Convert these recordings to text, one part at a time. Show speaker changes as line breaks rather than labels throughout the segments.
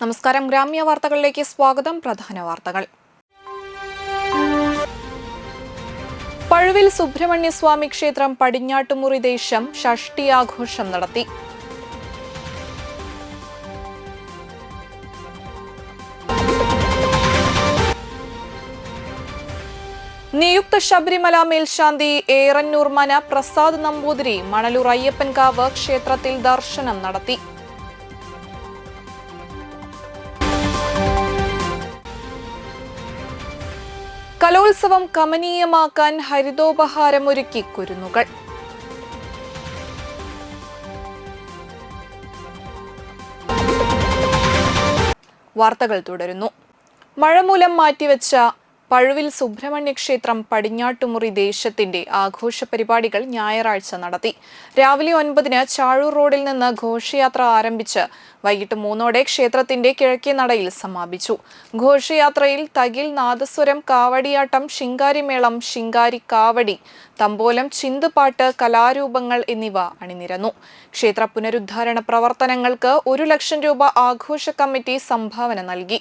നമസ്കാരം. ഗ്രാമ്യ വാർത്തകളിലേക്ക് സ്വാഗതം. പ്രധാന വാർത്തകൾ. പഴുവിൽ സുബ്രഹ്മണ്യസ്വാമി ക്ഷേത്രം പടിഞ്ഞാട്ടുമുറി ദേശം ഷഷ്ഠി ആഘോഷം നടത്തി. നിയുക്ത ശബരിമല മേൽശാന്തി ഏറന്നൂർ മന പ്രസാദ് നമ്പൂതിരി മണലൂർ അയ്യപ്പൻകാവ് ക്ഷേത്രത്തിൽ ദർശനം നടത്തി. കലോത്സവം കമനീയമാക്കാൻ ഹരിതോപഹാരമൊരുക്കി കുരുന്നുകൾ. വാർത്തകൾ തുടരുന്നു. മഴ മൂലം മാറ്റിവെച്ച പഴുവിൽ സുബ്രഹ്മണ്യ ക്ഷേത്രം പടിഞ്ഞാട്ടുമുറി ദേശത്തിന്റെ ആഘോഷ പരിപാടികൾ ഞായറാഴ്ച നടത്തി. രാവിലെ 9-ന് ചാഴൂർ റോഡിൽ നിന്ന് ഘോഷയാത്ര ആരംഭിച്ച് വൈകിട്ട് 3-ഓടെ ക്ഷേത്രത്തിന്റെ കിഴക്കേ നടയിൽ സമാപിച്ചു. ഘോഷയാത്രയിൽ തകിൽ, നാദസ്വരം, കാവടിയാട്ടം, ശിങ്കാരിമേളം, ശിങ്കാരി കാവടി, തമ്പോലം, ചിന്തുപാട്ട്, കലാരൂപങ്ങൾ എന്നിവ അണിനിരന്നു. ക്ഷേത്ര പുനരുദ്ധാരണ പ്രവർത്തനങ്ങൾക്ക് 1 ലക്ഷം രൂപ ആഘോഷ കമ്മിറ്റി സംഭാവന നൽകി.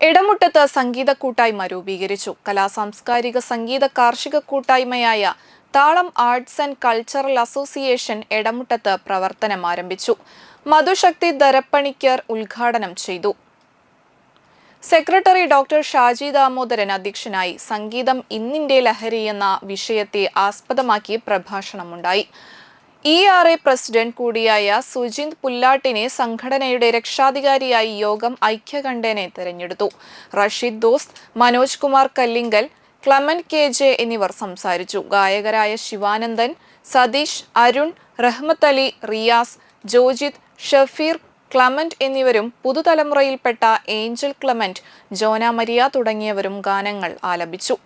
എടമുട്ടത്ത് സംഗീത കൂട്ടായ്മ രൂപീകരിച്ചു. കലാസാംസ്കാരിക സംഗീത കാർഷിക കൂട്ടായ്മയായ താളം arts and cultural association Edamuttath പ്രവർത്തനം ആരംഭിച്ചു. മധുശക്തി ദരപ്പണിക്കർ ഉദ്ഘാടനം ചെയ്തു. സെക്രട്ടറി ഡോക്ടർ ഷാജി ദാമോദരൻ അധ്യക്ഷനായി. സംഗീതം ഇന്നിന്റെ ലഹരി എന്ന വിഷയത്തെ ആസ്പദമാക്കി പ്രഭാഷണമുണ്ടായി. ERA പ്രസിഡന്റ് കൂടിയായ സുജിത് പുല്ലാട്ടിനെ സംഘടനയുടെ രക്ഷാധികാരിയായി യോഗം ഐക്യകണ്ഠേന തെരഞ്ഞെടുത്തു. റഷീദ് ദോസ്ത്, മനോജ് കുമാർ കല്ലിങ്കൽ, ക്ലമന്റ് KJ എന്നിവർ സംസാരിച്ചു. ഗായകരായ ശിവാനന്ദൻ, സതീഷ്, അരുൺ, റഹ്മത്ത് അലി, റിയാസ്, ജോജിത്, ഷഫീർ, ക്ലമന്റ് എന്നിവരും പുതുതലമുറയിൽപ്പെട്ട ഏഞ്ചൽ ക്ലമന്റ്, ജോന മരിയ തുടങ്ങിയവരും ഗാനങ്ങൾ ആലപിച്ചു.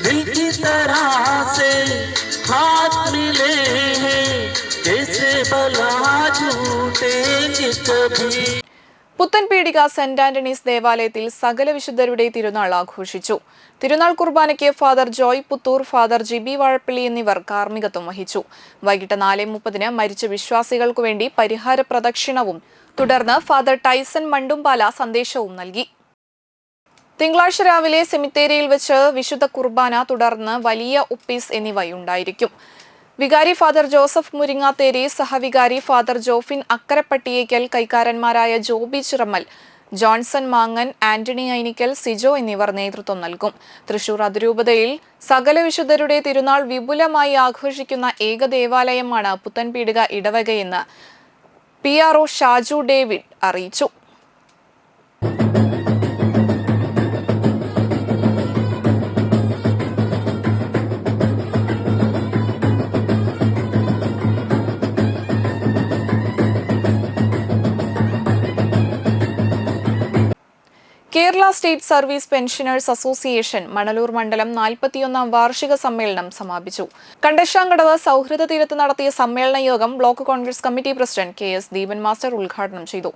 दिल की तरह से हाथ मिले हैं, कैसे भला झूठेंगे कभी. പുത്തൻപീടിക സെന്റ് ആന്റണീസ് ദേവാലയത്തിൽ സകല വിശുദ്ധരുടെ തിരുനാൾ ആഘോഷിച്ചു. തിരുനാൾ കുർബാനയ്ക്ക് ഫാദർ ജോയ് പുത്തൂർ, ഫാദർ ജിബി വാഴപ്പള്ളി എന്നിവർ കാർമ്മികത്വം വഹിച്ചു. വൈകിട്ട് 4:30 മരിച്ച വിശ്വാസികൾക്കു വേണ്ടി പരിഹാര പ്രദക്ഷിണവും തുടർന്ന് ഫാദർ ടൈസൺ മണ്ടുംപാല സന്ദേശവും നൽകി. തിങ്കളാഴ്ച രാവിലെ സെമിത്തേരിയിൽ വെച്ച് വിശുദ്ധ കുർബാന, തുടർന്ന് വലിയ ഒപ്പീസ് എന്നിവയുണ്ടായിരിക്കും. വികാരി ഫാദർ ജോസഫ് മുരിങ്ങാത്തേരി, സഹവികാരി ഫാദർ ജോഫിൻ അക്കരപ്പട്ടിയേക്കൽ, കൈക്കാരന്മാരായ ജോബി ചിറമ്മൽ, ജോൺസൺ മാങ്ങൻ, ആന്റണി ഐനിക്കൽ, സിജോ എന്നിവർ നേതൃത്വം നൽകും. തൃശൂർ അതിരൂപതയിൽ സകല വിശുദ്ധരുടെ തിരുനാൾ വിപുലമായി ആഘോഷിക്കുന്ന ഏക ദേവാലയമാണ് പുത്തൻപീടിക ഇടവകയെന്ന് PRO ഷാജു ഡേവിഡ് അറിയിച്ചു. Kerala state service pensioners association Manalur മണ്ഡലം 41ാം വാർഷിക സമ്മേളനം സമാപിച്ചു. കണ്ടശാങ്കടവ് സൗഹൃദ തീരത്ത് നടത്തിയ സമ്മേളന യോഗം block Congress committee president KS Deepan master ഉദ്ഘാടനം ചെയ്തു.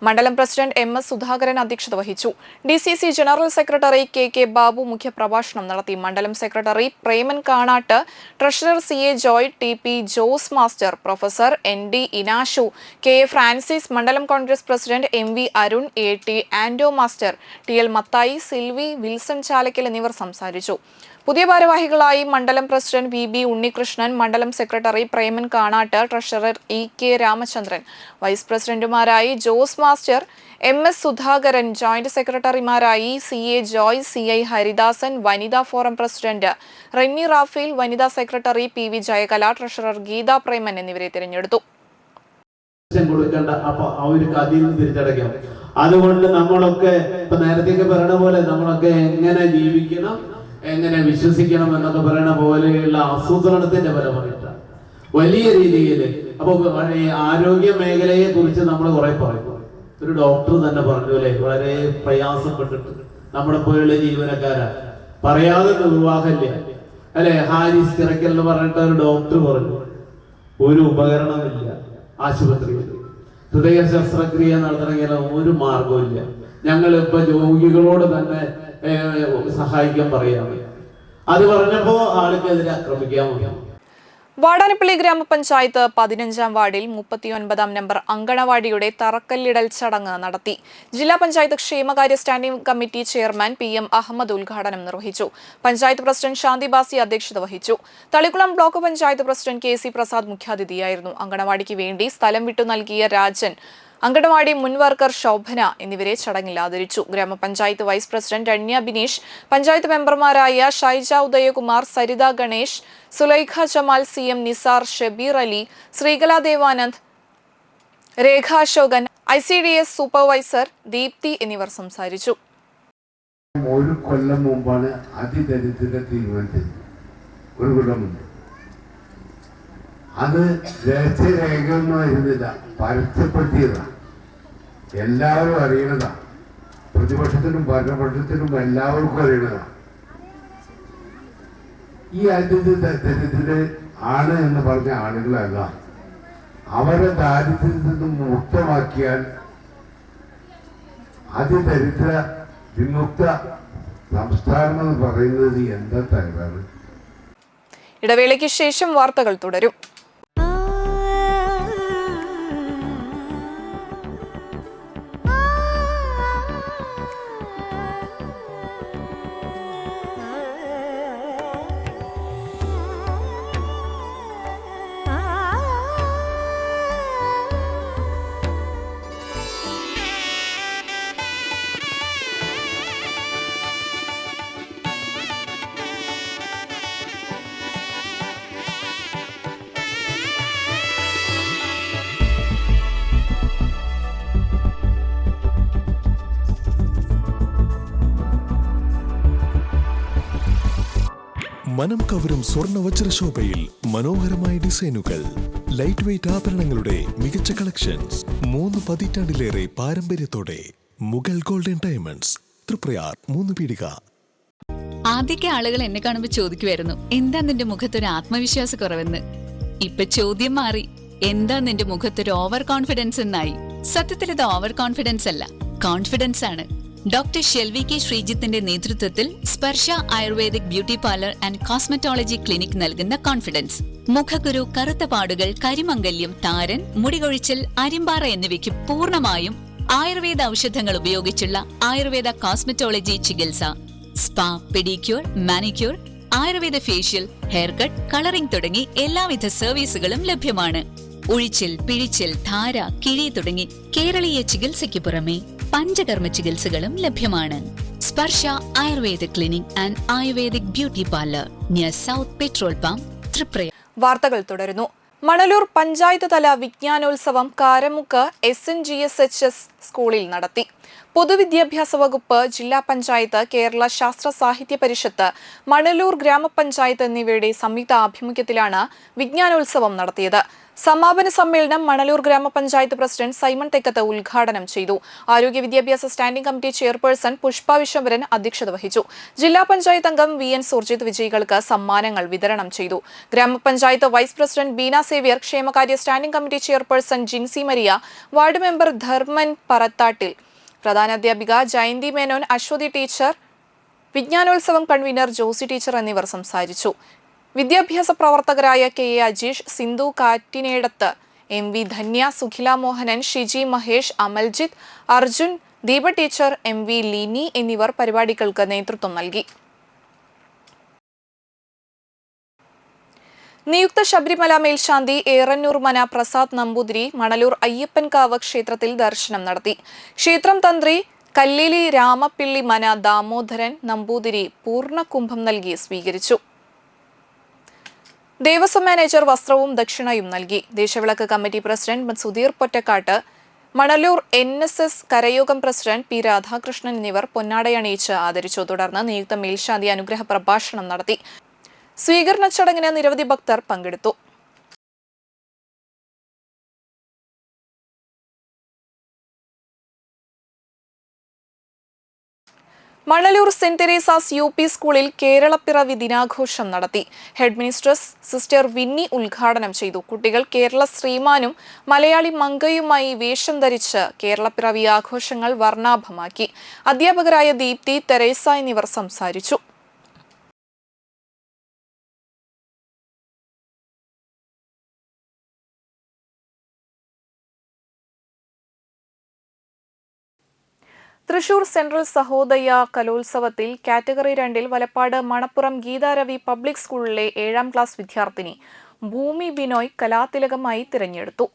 മണ്ഡലം പ്രസിഡന്റ് MS സുധാകരൻ അധ്യക്ഷത വഹിച്ചു. DCC general secretary KK Babu മുഖ്യപ്രഭാഷണം നടത്തി. മണ്ഡലം secretary Preman Kanatt, treasurer CA Joy, TP Jose master, professor ND Inashu, KA Francis, മണ്ഡലം Congress president MV Arun, AT Ando master, TL Mathai, Silvy, Wilson Chalakkal എന്നിവർ സംസാരിച്ചു. പുതിയ ഭാരവാഹികളായി മണ്ഡലം പ്രസിഡന്റ് VB ഉണ്ണികൃഷ്ണൻ, മണ്ഡലം secretary Preman Kanatt, treasurer EK Ramachandran, vice പ്രസിഡന്റുമാരായി Jose master, MS Sudhakaran, joint സെക്രട്ടറിമാരായി CA ജോയ്, CI ഹരിദാസൻ, വനിതാ ഫോറം പ്രസിഡന്റ് റെന്നി റാഫേൽ, വനിതാ secretary PV Jayakala, treasurer Geetha Preman എന്നിവരെ തിരഞ്ഞെടുത്തു.
അതുകൊണ്ട് നമ്മളൊക്കെ ഇപ്പൊ നേരത്തെ പറയുന്ന പോലെ നമ്മളൊക്കെ എങ്ങനെ ജീവിക്കണം, എങ്ങനെ വിശ്വസിക്കണം എന്നൊക്കെ പറയുന്ന പോലെയുള്ള ആസൂത്രണത്തിന്റെ ഫലമായിട്ടാണ് വലിയ രീതിയിൽ. അപ്പൊ ആരോഗ്യ മേഖലയെ കുറിച്ച് നമ്മൾ കുറെ പറയും. ഒരു ഡോക്ടർ തന്നെ പറഞ്ഞു അല്ലെ, വളരെ പ്രയാസപ്പെട്ടിട്ട് നമ്മുടെ പോലുള്ള ജീവനക്കാരാ പറയാതെ നിർവാഹമില്ല അല്ലെ. ഹാരിസ് ചിറക്കൽ എന്ന് പറഞ്ഞിട്ട് ഒരു ഡോക്ടർ പറഞ്ഞു, ഒരു ഉപകരണമില്ല ആശുപത്രിയിൽ, ഹൃദയ ശസ്ത്രക്രിയ നടത്തണമെങ്കിൽ ഒരു മാർഗമില്ല. ഞങ്ങൾ ഇപ്പൊ രോഗികളോട് തന്നെ സഹായിക്കാൻ പറയാം. അത് പറഞ്ഞപ്പോ ആൾക്കെതിരെ ആക്രമിക്കാൻ.
വാടാനപ്പള്ളി ഗ്രാമപഞ്ചായത്ത് 15ാം വാർഡിൽ 39ാം നമ്പർ അങ്കണവാടിയുടെ തറക്കല്ലിടൽ ചടങ്ങ് നടത്തി. ജില്ലാ പഞ്ചായത്ത് ക്ഷേമകാര്യ standing committee chairman PM Ahammed ഉദ്ഘാടനം നിർവഹിച്ചു. പഞ്ചായത്ത് പ്രസിഡന്റ് ശാന്തി ബാസി അധ്യക്ഷത വഹിച്ചു. Thalikulam block panchayat president KC Prasad മുഖ്യാതിഥിയായിരുന്നു. അങ്കണവാടിക്ക് വേണ്ടി സ്ഥലം വിട്ടു നൽകിയ രാജൻ, അങ്കണവാടി മുൻ വർക്കർ ശോഭന എന്നിവരെ ചടങ്ങിൽ ആദരിച്ചു. ഗ്രാമപഞ്ചായത്ത് വൈസ് പ്രസിഡന്റ് രണ്യ ബിനീഷ്, പഞ്ചായത്ത് മെമ്പർമാരായ Shaija Udayakumar, Saritha Ganesh, Sulaikha Jamal, CM Nisar, Shabeer Ali, Sreekala Devanand, Rekha Ashokan, ICDS supervisor Deepthi എന്നിവർ സംസാരിച്ചു.
ഒരു കൊല്ലം മുമ്പാണ് അതിദരിദ്ര തീരുമാനിച്ചത്. ഒരു കൊല്ലമുണ്ട്. അത് രഹസ്യരേഖയൊന്നും ആയിരുന്നില്ല, പരസ്യപ്പെടുത്തിയതാണ്. എല്ലാവരും അറിയണതാണ്. പ്രതിപക്ഷത്തിനും ഭരണപക്ഷത്തിനും എല്ലാവർക്കും അറിയണതാണ്. ഈ ദരിദ്രര് ആണ് എന്ന് പറഞ്ഞ ആളുകളല്ല, അവരെ ദാരിദ്ര്യത്തിൽ നിന്നും മുക്തമാക്കിയാൽ അതിദരിദ്ര വിമുക്ത സംസ്ഥാനം എന്ന് പറയുന്നത് എന്താ തയ്യാറാണ്.
ഇടവേളയ്ക്ക് ശേഷം വാർത്തകൾ തുടരും.
മനം കവരും സ്വർണ്ണ വജ്രശോഭയിൽ മനോഹരമായ ഡിസൈനുകൾ, ലൈറ്റ് വെയ്റ്റ് ആഭരണങ്ങളുടെ മികച്ച കളക്ഷൻസ്, 3 പതിറ്റാണ്ടിലേറെ പാരമ്പര്യത്തോടെ മുഗൾ ഗോൾഡൻ ഡയമണ്ട്സ്, തൃപ്രയാർ, 3 പീടിക.
ആദ്യമൊക്കെ ആളുകൾ എന്നെ കാണുമ്പോൾ ചോദിക്കുമായിരുന്നു, എന്താ നിന്റെ മുഖത്തൊരു ആത്മവിശ്വാസ കുറവെന്ന്. ഇപ്പൊ ചോദ്യം മാറി. എന്താ നിന്റെ മുഖത്തൊരു ഓവർ കോൺഫിഡൻസ് എന്നായി? സത്യത്തിൽ ഇത് ഓവർ കോൺഫിഡൻസ് അല്ല, കോൺഫിഡൻസ് ആണ്. ഡോക്ടർ ഷെൽവി കെ ശ്രീജിത്തിന്റെ നേതൃത്വത്തിൽ Sparsha ayurvedic beauty parlour and cosmetology clinic നൽകുന്ന കോൺഫിഡൻസ്. മുഖക്കുരു, കറുത്ത പാടുകൾ, കരിമംഗല്യം, താരൻ, മുടികൊഴിച്ചൽ, അരിമ്പാറ എന്നിവയ്ക്ക് പൂർണ്ണമായും ആയുർവേദ ഔഷധങ്ങൾ ഉപയോഗിച്ചുള്ള ആയുർവേദ കോസ്മെറ്റോളജി ചികിത്സ. Spa, pedicure, manicure, Ayurveda facial, hair cut, colouring തുടങ്ങി എല്ലാവിധ സർവീസുകളും ലഭ്യമാണ്. ഉഴിച്ചിൽ, പിഴിച്ചിൽ, ധാര, കിഴി തുടങ്ങി കേരളീയ ചികിത്സയ്ക്ക് പുറമെ പഞ്ചകർമ്മ ചികിത്സകളും ലഭ്യമാണ്. Sparsha Ayurveda clinic and ayurvedic beauty parlour near south petrol pump, Tripura.
വാർത്തകൾ തുടരുന്നു. മണലൂർ പഞ്ചായത്ത് തല വിജ്ഞാനോത്സവം കാരമുക്ക് SNGSHS സ്കൂളിൽ നടത്തി. പൊതുവിദ്യാഭ്യാസ വകുപ്പ്, ജില്ലാ പഞ്ചായത്ത്, കേരള ശാസ്ത്ര സാഹിത്യ പരിഷത്ത്, മണലൂർ ഗ്രാമപഞ്ചായത്ത് എന്നിവയുടെ സംയുക്ത ആഭിമുഖ്യത്തിലാണ് വിജ്ഞാനോത്സവം നടത്തിയത്. സമാപന സമ്മേളനം മണലൂർ ഗ്രാമപഞ്ചായത്ത് പ്രസിഡന്റ് സൈമൺ തെക്കത്ത് ഉദ്ഘാടനം ചെയ്തു. ആരോഗ്യ വിദ്യാഭ്യാസ standing committee chairperson Pushpa Viswambharan അധ്യക്ഷത വഹിച്ചു. ജില്ലാ പഞ്ചായത്ത് അംഗം VN സുർജിത് വിജയികൾക്ക് സമ്മാനങ്ങൾ വിതരണം ചെയ്തു. ഗ്രാമപഞ്ചായത്ത് വൈസ് പ്രസിഡന്റ് ബീന സേവ്യർ, ക്ഷേമകാര്യ standing committee chairperson Jincy Maria, ward member Dharman Parathattil, പ്രധാനാധ്യാപിക ജയന്തി മേനോൻ, അശ്വതി ടീച്ചർ, വിജ്ഞാനോത്സവം കൺവീനർ ജോസി ടീച്ചർ എന്നിവർ സംസാരിച്ചു. വിദ്യാഭ്യാസ പ്രവർത്തകരായ KA Ajeesh, Sindhu Kattinedath, MV Dhanya, Sukhila Mohanan, Shiji Mahesh, Amaljith, Arjun, Deepa teacher, MV Leeni എന്നിവർ പരിപാടികൾക്ക് നേതൃത്വം നൽകി. നിയുക്ത ശബരിമല മേൽശാന്തി ഏറന്നൂർ മന പ്രസാദ് നമ്പൂതിരി മണലൂർ അയ്യപ്പൻകാവ് ക്ഷേത്രത്തിൽ ദർശനം നടത്തി. ക്ഷേത്രം തന്ത്രി കല്ലേലി രാമപ്പിള്ളി മന ദാമോദരൻ നമ്പൂതിരി പൂർണ്ണകുംഭം നൽകി സ്വീകരിച്ചു. ദേവസ്വം മാനേജർ വസ്ത്രവും ദക്ഷിണയും നൽകി. ദേശവിളക്ക് committee president Sudheer Pottakkatt, Manalur NSS കരയോഗം പ്രസിഡന്റ് P രാധാകൃഷ്ണൻ എന്നിവർ പൊന്നാടയണിയിച്ച് ആദരിച്ചു. തുടർന്ന് നിയുക്ത മേൽശാന്തി അനുഗ്രഹ പ്രഭാഷണം നടത്തി. സ്വീകരണ ചടങ്ങിന് നിരവധി ഭക്തർ പങ്കെടുത്തു. മണലൂർ സെന്റ് തെരേസാസ് UP സ്കൂളിൽ കേരളപ്പിറവി ദിനാഘോഷം നടത്തി. ഹെഡ് മിനിസ്ട്രസ് സിസ്റ്റർ വിന്നി ഉദ്ഘാടനം ചെയ്തു. കുട്ടികൾ കേരള ശ്രീമാനും മലയാളി മങ്കയുമായി വേഷം ധരിച്ച് കേരളപ്പിറവി ആഘോഷങ്ങൾ വർണ്ണാഭമാക്കി. അധ്യാപകരായ ദീപ്തി, തെരേസ എന്നിവർ സംസാരിച്ചു. തൃശൂർ സെൻട്രൽ സഹോദയ കലോത്സവത്തിൽ കാറ്റഗറി 2-ൽ വലപ്പാട് മണപ്പുറം ഗീതാരവി പബ്ലിക് സ്കൂളിലെ 7ാം ക്ലാസ് വിദ്യാർത്ഥിനി ഭൂമി ബിനോയ് കലാതിലകമായി തിരഞ്ഞെടുത്തു.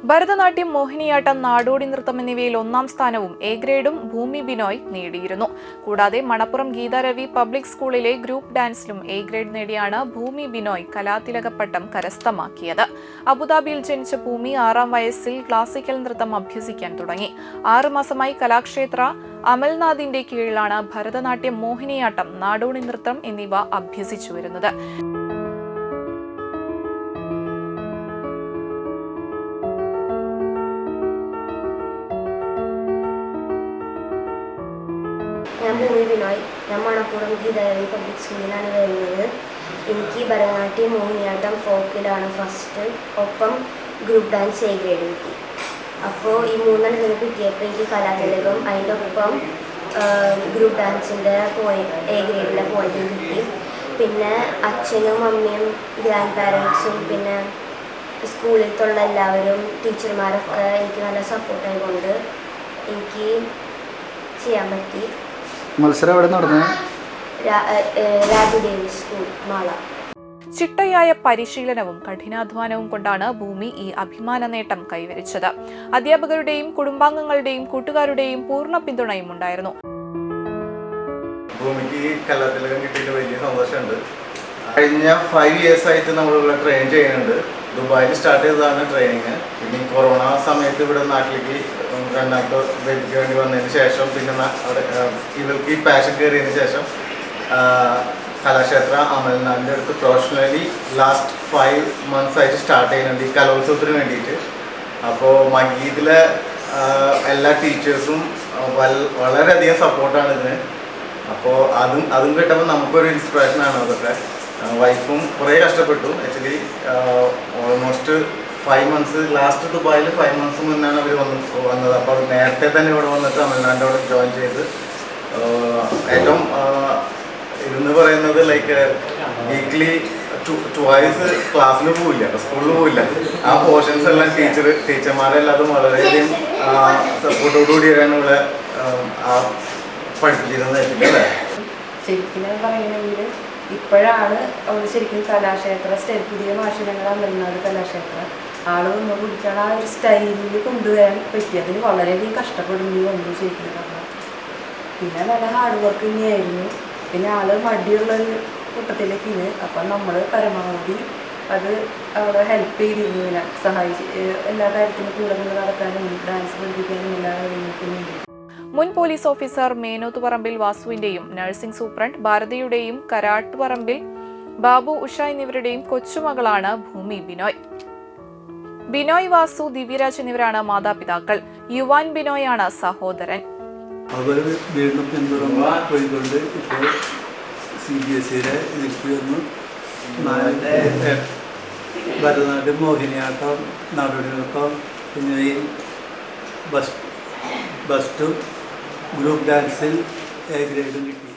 ഭരതനാട്യം, മോഹിനിയാട്ടം, നാടോടി നൃത്തം എന്നിവയിൽ 1ാം സ്ഥാനവും A ഗ്രേഡും ഭൂമി ബിനോയ് നേടിയിരുന്നു. കൂടാതെ മണപ്പുറം ഗീതാരവി പബ്ലിക് സ്കൂളിലെ ഗ്രൂപ്പ് ഡാൻസിലും A ഗ്രേഡ് നേടിയാണ് ഭൂമി ബിനോയ് കലാതിലകപ്പട്ടം കരസ്ഥമാക്കിയത്. അബുദാബിയിൽ ജനിച്ച ഭൂമി 6ാം വയസ്സിൽ ക്ലാസിക്കൽ നൃത്തം അഭ്യസിക്കാൻ തുടങ്ങി. 6 മാസമായി കലാക്ഷേത്ര അമൽനാഥിന്റെ കീഴിലാണ് ഭരതനാട്യം, മോഹിനിയാട്ടം, നാടോടി നൃത്തം എന്നിവ അഭ്യസിച്ചു വരുന്നത്.
ഞാൻ ഭൂമി ബിനോയ്. ഞാൻ മണപ്പുറം ഗീതാരവി പബ്ലിക് സ്കൂളിലാണ് വരുന്നത്. എനിക്ക് ഭരതനാട്യം, മോഹിനിയാട്ടം, ഫോക്കിലാണ് ഫസ്റ്റ്. ഒപ്പം ഗ്രൂപ്പ് ഡാൻസ് A ഗ്രേഡ് കിട്ടി. അപ്പോൾ ഈ 3 കിട്ടിയപ്പോൾ എനിക്ക് കലാതിലകം, അതിൻ്റെ ഒപ്പം ഗ്രൂപ്പ് ഡാൻസിൻ്റെ A ഗ്രേഡിലെ പോയിന്റും കിട്ടി. പിന്നെ അച്ഛനും അമ്മയും ഗ്രാൻഡ് പാരൻസും പിന്നെ സ്കൂളിലത്തുള്ള എല്ലാവരും ടീച്ചർമാരൊക്കെ എനിക്ക് നല്ല സപ്പോർട്ടായതുകൊണ്ട് എനിക്ക് ചെയ്യാൻ പറ്റി.
മത്സരം എവിടെ നടന്നു?
Raju Davis school, Mala.
ചിട്ടയായ പരിശീലനവും കഠിനാധ്വാനവും കൊണ്ടാണ് ഭൂമി ഈ അഭിമാന നേട്ടം കൈവരിച്ചത്. അധ്യാപകരുടെയും കുടുംബാംഗങ്ങളുടെയും കൂട്ടുകാരുടെയും പൂർണ്ണ പിന്തുണയും ഉണ്ടായിരുന്നു.
ഭൂമിക്ക് കലാതിലകം കിട്ടിയിട്ട് വലിയ സന്തോഷമുണ്ട്. കഴിഞ്ഞ 5 years ആയിട്ട് നമ്മളിവിടെ ട്രെയിൻ ചെയ്യുന്നുണ്ട്. ദുബായിൽ സ്റ്റാർട്ട് ചെയ്തതാണ് ട്രെയിനിങ്. പിന്നെ ഈ കൊറോണ സമയത്ത് ഇവിടെ നാട്ടിലേക്ക് രണ്ടാമത്തെ ബേബിക്ക് വേണ്ടി വന്നതിന് ശേഷം പിന്നെ അവിടെ ഇവർക്ക് ഈ പാഷൻ കയറിയതിന് ശേഷം കലാക്ഷേത്ര അമൽനാടിൻ്റെ അടുത്ത് പ്രൊഫഷണലി ലാസ്റ്റ് 5 months ആയിട്ട് സ്റ്റാർട്ട് ചെയ്യുന്നുണ്ട് ഈ കലോത്സവത്തിന് വേണ്ടിയിട്ട്. അപ്പോൾ മഗീദിലെ എല്ലാ ടീച്ചേഴ്സും വളരെയധികം സപ്പോർട്ടാണ് ഇതിന്. അപ്പോൾ അതും കിട്ടുമ്പോൾ നമുക്കൊരു ഇൻസ്പിറേഷനാണ് അതൊക്കെ. വൈഫും കുറേ കഷ്ടപ്പെട്ടു. ആക്ച്വലി ഓൾമോസ്റ്റ് 5 months ലാസ്റ്റ് ദുബായിൽ 5 months മുന്നാണ് അവർ വന്നത്. അപ്പോൾ നേരത്തെ തന്നെ ഇവിടെ വന്നിട്ട് തമിഴ്നാടിൻ്റെ അവിടെ ജോയിൻ ചെയ്ത് ഏറ്റവും ഇതെന്ന് പറയുന്നത് ലൈക്ക് വീക്ക്ലി ട്വൈസ് ക്ലാസ്സിൽ പോവില്ല, സ്കൂളിൽ പോവില്ല. ആ പോർഷൻസ് എല്ലാം ടീച്ചർമാരെല്ലാതും വളരെയധികം സപ്പോർട്ടോടുകൂടിയാണ് ഇവിടെ പഠിപ്പിച്ചിരുന്നത്. അല്ലേ
ശരിക്കും പറയണമെങ്കിൽ ഇപ്പോഴാണ് അവർ ശരിക്കും കലാക്ഷേത്ര പുതിയ മാഷിനങ്ങൾ അമൽനാട് കലാക്ഷേത്ര ആൾ നമ്മൾ പിടിച്ചാൽ ആ ഒരു സ്റ്റൈലിൽ കൊണ്ടുവരാൻ പറ്റി. അതിന് വളരെയധികം കഷ്ടപ്പെടുന്നു വന്നു ശരിക്കും പറഞ്ഞാൽ. പിന്നെ നല്ല ഹാർഡ് വർക്ക് തന്നെയായിരുന്നു. പിന്നെ ആള് മടിയുള്ളൊരു കൂട്ടത്തിലേക്ക് ഇന്ന്. അപ്പം നമ്മൾ പരമാവധി അത് അവിടെ ഹെൽപ്പ് ചെയ്തിരുന്നു, ഇതിനെ സഹായിച്ച് എല്ലാ കാര്യത്തിനും കൂടെ കൊണ്ട് നടക്കാനും ഡാൻസ് പഠിപ്പിക്കാനും എല്ലാ കാര്യങ്ങൾക്കും വേണ്ടി.
മുൻ പോലീസ് ഓഫീസർ മേനോത്തുപറമ്പിൽ വാസുവിന്റെയും നഴ്സിംഗ് സൂപ്രണ്ട് ഭാരതിയുടെയും കരാട്ടുപറമ്പിൽ ബാബു ഉഷ എന്നിവരുടെയും കൊച്ചുമകളാണ് ഭൂമി ബിനോയ്. ബിനോയ് വാസു ദിവ്യരാജ് എന്നിവരാണ് മാതാപിതാക്കൾ. യുവാൻ ബിനോയ് ആണ് സഹോദരൻ.
അവർ വീണ്ടും പിന്തുടർന്ന് പോയിക്കൊണ്ട് ഇപ്പോൾ CBSE ഇതിലേക്ക് വന്നു. ഭരതനാട്യം, മോഹിനിയാട്ടം, നാടോടിനൃത്തം എന്നിവയിൽ ബസ്റ്റും ഗ്രൂപ്പ് ഡാൻസിൽ A ഗ്രേഡും കിട്ടി.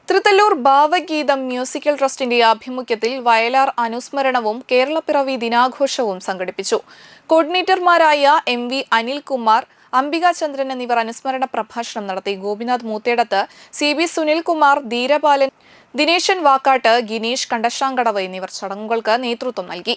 തൃത്തല്ലൂർ ഭാവഗീതം മ്യൂസിക്കൽ ട്രസ്റ്റിന്റെ ആഭിമുഖ്യത്തിൽ വയലാർ അനുസ്മരണവും കേരളപ്പിറവി ദിനാഘോഷവും സംഘടിപ്പിച്ചു. കോർഡിനേറ്റർമാരായ MV അനിൽകുമാർ, അംബിക ചന്ദ്രൻ എന്നിവർ അനുസ്മരണ പ്രഭാഷണം നടത്തി. ഗോപിനാഥ് മൂത്തേടത്ത്, CB സുനിൽകുമാർ, ധീരപാലൻ, ദിനേശൻ വാക്കാട്ട്, ഗിനീഷ് കണ്ടശാങ്കടവ് എന്നിവർ ചടങ്ങുകൾക്ക് നേതൃത്വം നൽകി.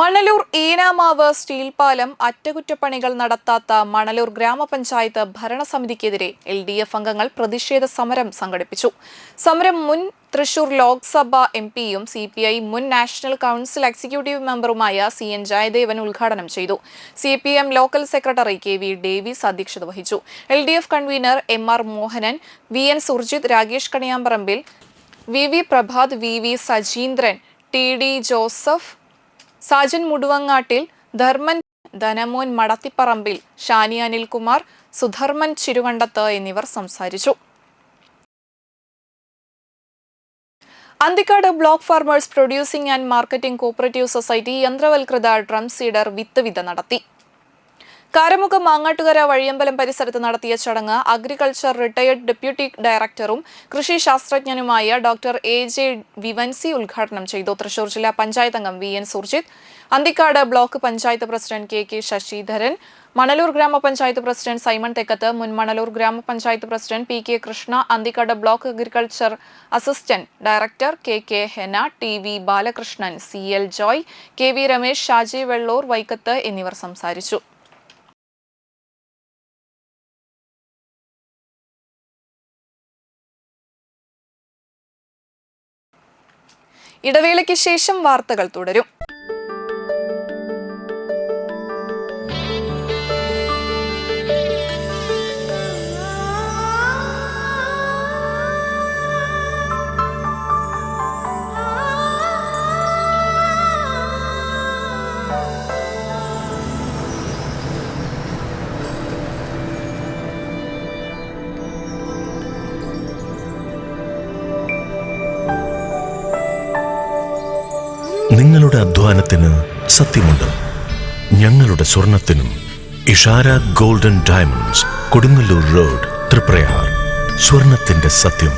മണലൂർ ഈനാമാവ് സ്റ്റീൽ പാലം അറ്റകുറ്റപ്പണികൾ നടത്താത്ത മണലൂർ ഗ്രാമപഞ്ചായത്ത് ഭരണസമിതിക്കെതിരെ LDF അംഗങ്ങൾ പ്രതിഷേധ സമരം സംഘടിപ്പിച്ചു. സമരം മുൻ തൃശൂർ ലോക്സഭ MPയും CPI മുൻ നാഷണൽ കൗൺസിൽ എക്സിക്യൂട്ടീവ് മെമ്പറുമായ CN ജയദേവൻ ഉദ്ഘാടനം ചെയ്തു. CPM local secretary KV Davis അധ്യക്ഷത വഹിച്ചു. LDF convener MR Mohanan, VN Surjith, Rakesh Kaniyamparambil, VV Prabhath, VV Sajeendran, TD Joseph, Sajan Muduvangattil, Dharman, Dhanamon Madathiparambil, Shani Anilkumar, Sudharman Chirukandath എന്നിവർ സംസാരിച്ചു. Anthikad block farmers producing and marketing cooperative society യന്ത്രവൽകൃത ഡ്രം സീഡർ വിത്ത് നടത്തി. കാരമുഖം മാങ്ങാട്ടുകര വഴിയമ്പലം പരിസരത്ത് നടത്തിയ ചടങ്ങ് അഗ്രികൾച്ചർ റിട്ടയർഡ് ഡെപ്യൂട്ടി ഡയറക്ടറും കൃഷി ശാസ്ത്രജ്ഞനുമായ ഡോക്ടർ AJ വിവൻസി ഉദ്ഘാടനം ചെയ്തു. തൃശൂർ ജില്ലാ പഞ്ചായത്ത് അംഗം VN Surjith, Anthikad block panchayat president KK Sasidharan, Manalur ഗ്രാമപഞ്ചായത്ത് പ്രസിഡന്റ് സൈമൺ തെക്കത്ത്, മുൻ മണലൂർ ഗ്രാമപഞ്ചായത്ത് president PK Krishna, Anthikad block agriculture assistant director KK Hena, TV Balakrishnan, CL Joy, KV Ramesh, Shaji Vellur Vaikkath എന്നിവർ സംസാരിച്ചു. ഇടവേളയ്ക്ക് ശേഷം വാർത്തകൾ തുടരും.
നിങ്ങളുടെ അധ്വാനത്തിന് സത്യമുണ്ട്. ഞങ്ങളുടെ സ്വർണത്തിനും. Ishara golden diamonds, Kodungallur road, Triprayar. സ്വർണത്തിന്റെ സത്യം.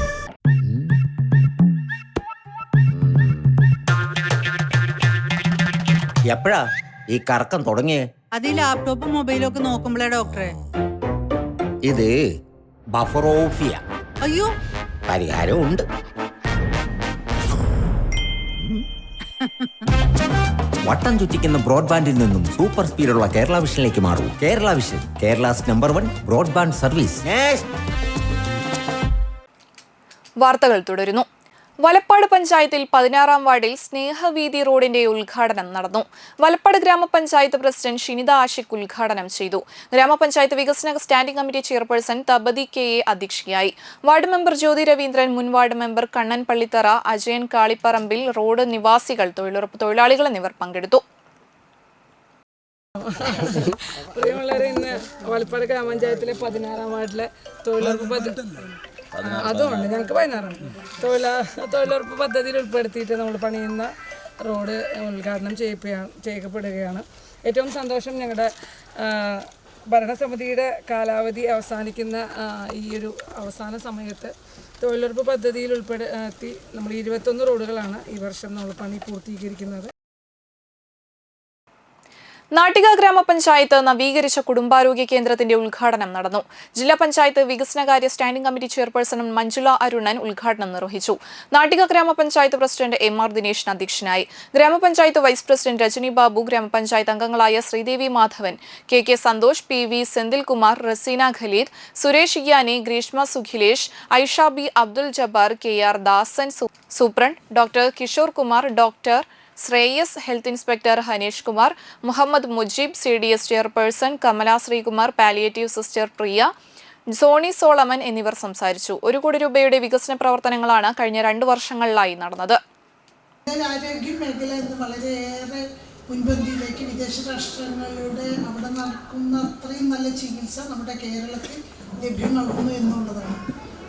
എപ്പോഴാ ഈ കറക്കം തുടങ്ങിയേ?
അത് ഈ ലാപ്ടോപ്പും മൊബൈലും ഒക്കെ നോക്കുമ്പോഴേ ഡോക്ടറെ.
ഇത് ബഫറോഫിയ.
അയ്യോ,
പരിഹാരം ഉണ്ട്. വട്ടം ചുറ്റിക്കുന്ന ബ്രോഡ്ബാൻഡിൽ നിന്നും സൂപ്പർ സ്പീഡുള്ള കേരള വിഷനിലേക്ക് മാറൂ. Kerala vision, Kerala's number 1 broadband service.
വാർത്തകൾ തുടരുന്നു. വലപ്പാട് പഞ്ചായത്തിൽ 16-ാം വാർഡിൽ സ്നേഹവീതി റോഡിന്റെ ഉദ്ഘാടനം നടന്നു. വലപ്പാട് ഗ്രാമപഞ്ചായത്ത് പ്രസിഡന്റ് ഷിനിത ആഷിഖ് ഉദ്ഘാടനം ചെയ്തു. ഗ്രാമപഞ്ചായത്ത് വികസന standing committee chairperson Thabathi KA അധ്യക്ഷയായി. വാർഡ് മെമ്പർ ജ്യോതി രവീന്ദ്രൻ, മുൻ ward member Kannan Pallithara, Ajayan Kaliparambil, road നിവാസികൾ, തൊഴിലുറപ്പ് തൊഴിലാളികൾ എന്നിവർ പങ്കെടുത്തു.
പ്രിയമുള്ളവരെ, ഇന്ന് വലപ്പാട് ഗ്രാമപഞ്ചായത്തിലെ 16-ാം വാർഡിലെ തൊഴിലുറപ്പ് പദ്ധതി അതുകൊണ്ട് ഞങ്ങൾക്ക് 16-ആണ് തൊഴിലുറപ്പ് പദ്ധതിയിൽ ഉൾപ്പെടുത്തിയിട്ട് നമ്മൾ പണിയുന്ന റോഡ് ഉദ്ഘാടനം ചെയ്യപ്പെടുകയാണ്. ഏറ്റവും സന്തോഷം, ഞങ്ങളുടെ ഭരണസമിതിയുടെ കാലാവധി അവസാനിക്കുന്ന ഈ ഒരു അവസാന സമയത്ത് തൊഴിലുറപ്പ് പദ്ധതിയിൽ ഉൾപ്പെടുത്തി നമ്മൾ 21 റോഡുകളാണ് ഈ വർഷം നമ്മൾ പണി പൂർത്തീകരിക്കുന്നത്.
നാട്ടിക ഗ്രാമപഞ്ചായത്ത് നവീകരിച്ച കുടുംബാരോഗ്യ കേന്ദ്രത്തിന്റെ ഉദ്ഘാടനം നടന്നു. ജില്ലാ പഞ്ചായത്ത് വികസനകാര്യ standing committee chairperson Manjula Arunan ഉദ്ഘാടനം നിർവഹിച്ചു. നാട്ടിക ഗ്രാമപഞ്ചായത്ത് പ്രസിഡന്റ് MR ദിനേശൻ അധ്യക്ഷനായി. ഗ്രാമപഞ്ചായത്ത് വൈസ് പ്രസിഡന്റ് രജനി ബാബു, ഗ്രാമപഞ്ചായത്ത് അംഗങ്ങളായ Sreedevi Madhavan, KK Santhosh, PV Senthilkumar, Raseena Khaleed, Suresh Yani, Greeshma Sukhilesh, Aishabi, Abdul Jabbar, KR Dasan, superintendent doctor Kishore Kumar, doctor Shreyas, health inspector Haneesh Kumar, Muhammad Mujeeb, CDS chairperson Kamala Sreekumar, palliative sister Priya, Soni Solomon എന്നിവർ സംസാരിച്ചു. 1 കോടി രൂപയുടെ വികസന പ്രവർത്തനങ്ങളാണ് കഴിഞ്ഞ 2 വർഷങ്ങളിലായി നടന്നത്.
ആരോഗ്യ മേഖല ഇന്ന് വളരെയേറെ മുൻപന്തിയിലേക്ക് വിദേശ രാഷ്ട്രങ്ങളുടെ അവിടെ നടക്കുന്ന അത്രയും നല്ല ചികിത്സ നമ്മുടെ കേരളത്തിൽ ലഭ്യമാകുന്നു എന്നുള്ളതാണ്.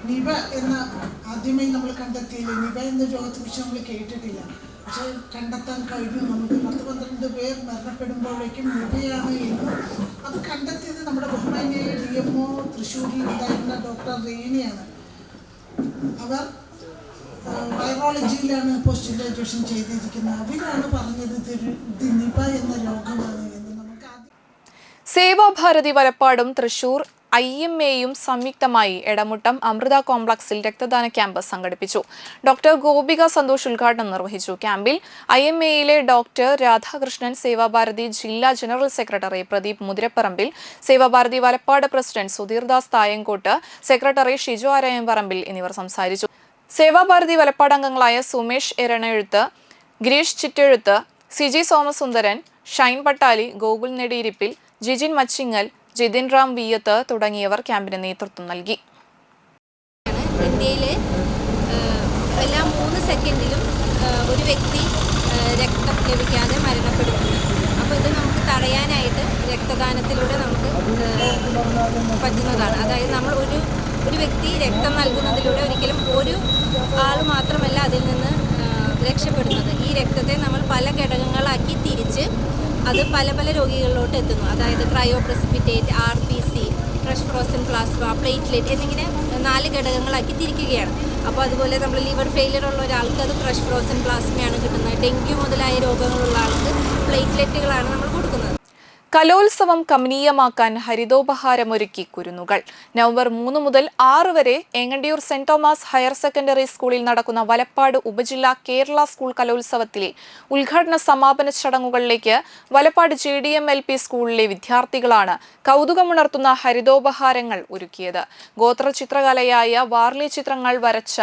നിപ എന്ന ആദ്യമായി നമ്മൾ കണ്ടെത്തിയില്ല. നിപ എന്ന രോഗത്തെക്കുറിച്ച് നമ്മൾ കേട്ടിട്ടില്ല. പക്ഷെ കണ്ടെത്താൻ കഴിഞ്ഞു. നമുക്ക് 10-12 പേർ മരണപ്പെടുമ്പോഴേക്കും നിപയാണ് എന്നും അത് കണ്ടെത്തിയത് നമ്മുടെ ബഹുമാന്യ DMO തൃശ്ശൂരിൽ ഉണ്ടായിരുന്ന ഡോക്ടർ റേനിയാണ്. അവർ വൈറോളജിയിലാണ് പോസ്റ്റ് ഗ്രാജുവേഷൻ ചെയ്തിരിക്കുന്നത്. അവരാണ് പറഞ്ഞത് ഇത് നിപ എന്ന രോഗമാണ് എന്ന്. നമുക്ക്
സേവാഭാരതി വലപ്പാടും തൃശൂർ IMAയും സംയുക്തമായി എടമുട്ടം അമൃത കോംപ്ലക്സിൽ രക്തദാന ക്യാമ്പ് സംഘടിപ്പിച്ചു. ഡോക്ടർ ഗോപിക സന്തോഷ് ഉദ്ഘാടനം നിർവഹിച്ചു. ക്യാമ്പിൽ IMAയിലെ ഡോക്ടർ രാധാകൃഷ്ണൻ, സേവാഭാരതി ജില്ലാ general secretary Pradeep മുതിരപ്പറമ്പിൽ, Seva Bharati Valappad president Sudheerdas തായങ്കോട്ട്, secretary Shiju Arayamparambil എന്നിവർ സംസാരിച്ചു. സേവാഭാരതി വലപ്പാട് അംഗങ്ങളായ സുമേഷ് എരണയെഴുത്ത്, ഗിരീഷ് ചിറ്റെഴുത്ത്, സിജി സോമസുന്ദരൻ, ഷൈൻ പട്ടാലി, ഗോകുൽ നെടിയിരിപ്പിൽ, ജിജിൻ മച്ചിങ്ങൽ, ജിതിൻ റാം വിയത്ത് തുടങ്ങിയവർ ക്യാമ്പിന് നേതൃത്വം നൽകി.
ഇന്ത്യയിലെ എല്ലാ 3 സെക്കൻഡിലും ഒരു വ്യക്തി രക്തം ലഭിക്കാതെ മരണപ്പെടുന്നുണ്ട്. അപ്പോൾ ഇത് നമുക്ക് തടയാനായിട്ട് രക്തദാനത്തിലൂടെ നമുക്ക് പറ്റുന്നതാണ്. അതായത് നമ്മൾ ഒരു വ്യക്തി രക്തം നൽകുന്നതിലൂടെ ഒരിക്കലും ഒരു ആൾ മാത്രമല്ല അതിൽ നിന്ന് രക്ഷപ്പെടുന്നത്. ഈ രക്തത്തെ നമ്മൾ പല ഘടകങ്ങളാക്കി തിരിച്ച് അത് പല പല രോഗികളിലോട്ട് എത്തുന്നു. അതായത് ക്രയോപ്രസിപ്പിറ്റേറ്റ്, RPC, fresh frozen plasma, platelet എന്നിങ്ങനെ 4 ഘടകങ്ങളാക്കി തിരിക്കുകയാണ്. അപ്പോൾ അതുപോലെ നമ്മൾ ലിവർ ഫെയിലിയർ ഉള്ള ഒരാൾക്ക് അത് ഫ്രഷ് ഫ്രോസൺ പ്ലാസ്മയാണ് കിട്ടുന്നത്. ഡെങ്കു മുതലായ രോഗങ്ങളുള്ള ആൾക്ക് പ്ലേറ്റ്ലെറ്റുകളാണ് നമ്മൾ കൊടുക്കുന്നത്.
കലോത്സവം കമനീയമാക്കാൻ ഹരിതോപഹാരമൊരുക്കി കുരുന്നുകൾ. നവംബർ 3 മുതൽ 6 വരെ Engandiyur saint Thomas higher secondary സ്കൂളിൽ നടക്കുന്ന വലപ്പാട് ഉപജില്ലാ കേരള സ്കൂൾ കലോത്സവത്തിലെ ഉദ്ഘാടന സമാപന ചടങ്ങുകളിലേക്ക് വലപ്പാട് JDM LP സ്കൂളിലെ വിദ്യാർത്ഥികളാണ് കൗതുകമുണർത്തുന്ന ഹരിതോപഹാരങ്ങൾ ഒരുക്കിയത്. ഗോത്ര ചിത്രകലയായ വാർലി ചിത്രങ്ങൾ വരച്ച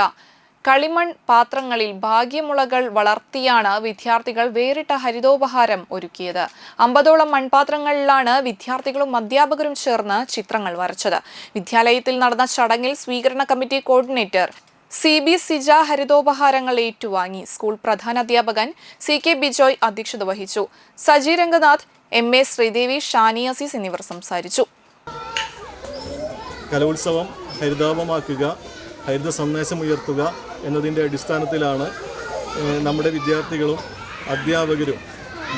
കളിമൺ പാത്രങ്ങളിൽ ഭാഗ്യമുളകൾ വളർത്തിയാണ് വിദ്യാർത്ഥികൾ വേറിട്ട ഹരിതോപഹാരം ഒരുക്കിയത്. 50ഓളം മൺപാത്രങ്ങളിലാണ് വിദ്യാർത്ഥികളും അധ്യാപകരും ചേർന്ന് ചിത്രങ്ങൾ വരച്ചത്. വിദ്യാലയത്തിൽ നടന്ന ചടങ്ങിൽ സ്വീകരണ കമ്മിറ്റി കോർഡിനേറ്റർ CB സിജ ഹരിതോപഹാരങ്ങൾ ഏറ്റുവാങ്ങി. സ്കൂൾ പ്രധാനാധ്യാപകൻ CK ബിജോയ് അധ്യക്ഷത വഹിച്ചു. സജി രംഗനാഥ്, MA ശ്രീദേവി, ഷാനി അസീസ് എന്നിവർ സംസാരിച്ചു.
കലോത്സവം ഹരിതാപമാക്കുക, ഹരിത സന്ദേശം ഉയർത്തുക എന്നതിൻ്റെ അടിസ്ഥാനത്തിലാണ് നമ്മുടെ വിദ്യാർത്ഥികളും അധ്യാപകരും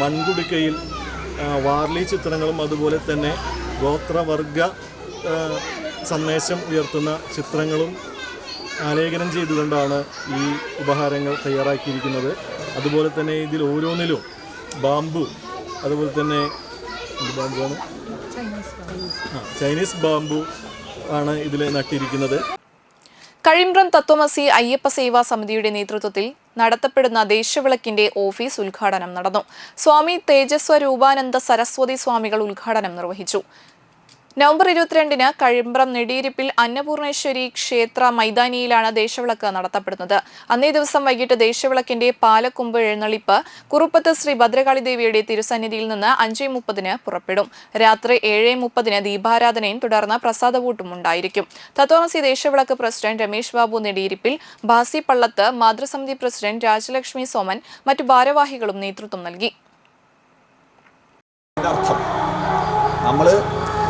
മൺകുടുക്കയിൽ വാർലി ചിത്രങ്ങളും അതുപോലെ തന്നെ ഗോത്രവർഗ സന്ദേശം ഉയർത്തുന്ന ചിത്രങ്ങളും ആലേഖനം ചെയ്തുകൊണ്ടാണ് ഈ ഉപഹാരങ്ങൾ തയ്യാറാക്കിയിരിക്കുന്നത്. അതുപോലെ തന്നെ ഇതിൽ ഓരോന്നിലും ബാംബു, അതുപോലെ തന്നെ ബാംബുവാണ് ചൈനീസ് ബാംബു ആണ് ഇതിൽ നട്ടിരിക്കുന്നത്.
കഴിമ്പ്രം തത്വമസി അയ്യപ്പ സേവാ സമിതിയുടെ നേതൃത്വത്തിൽ നടത്തപ്പെടുന്ന ദേശവിളക്കിന്റെ ഓഫീസ് ഉദ്ഘാടനം നടന്നു. സ്വാമി തേജസ്വരൂപാനന്ദ സരസ്വതി സ്വാമികൾ ഉദ്ഘാടനം നിർവഹിച്ചു. നവംബർ 22-ന് കഴിമ്പ്രം നെടിയിരിപ്പിൽ അന്നപൂർണേശ്വരി ക്ഷേത്ര മൈതാനിയിലാണ് ദേശവിളക്ക് നടത്തപ്പെടുന്നത്. അന്നേ ദിവസം വൈകിട്ട് ദേശവിളക്കിന്റെ പാലക്കൊമ്പ് എഴുന്നള്ളിപ്പ് കുറുപ്പത്ത് ശ്രീ ഭദ്രകാളി ദേവിയുടെ തിരുസന്നിധിയിൽ നിന്ന് 5:30-ന് പുറപ്പെടും. രാത്രി 7:30-ന് ദീപാരാധനയും തുടർന്ന് പ്രസാദവൂട്ടും ഉണ്ടായിരിക്കും. തത്വമസി ദേശവിളക്ക് പ്രസിഡന്റ് രമേശ് ബാബു നെടിയിരിപ്പിൽ, ഭാസി പള്ളത്ത്, മാതൃസമിതി പ്രസിഡന്റ് രാജലക്ഷ്മി സോമൻ, മറ്റു ഭാരവാഹികളും നേതൃത്വം നൽകി.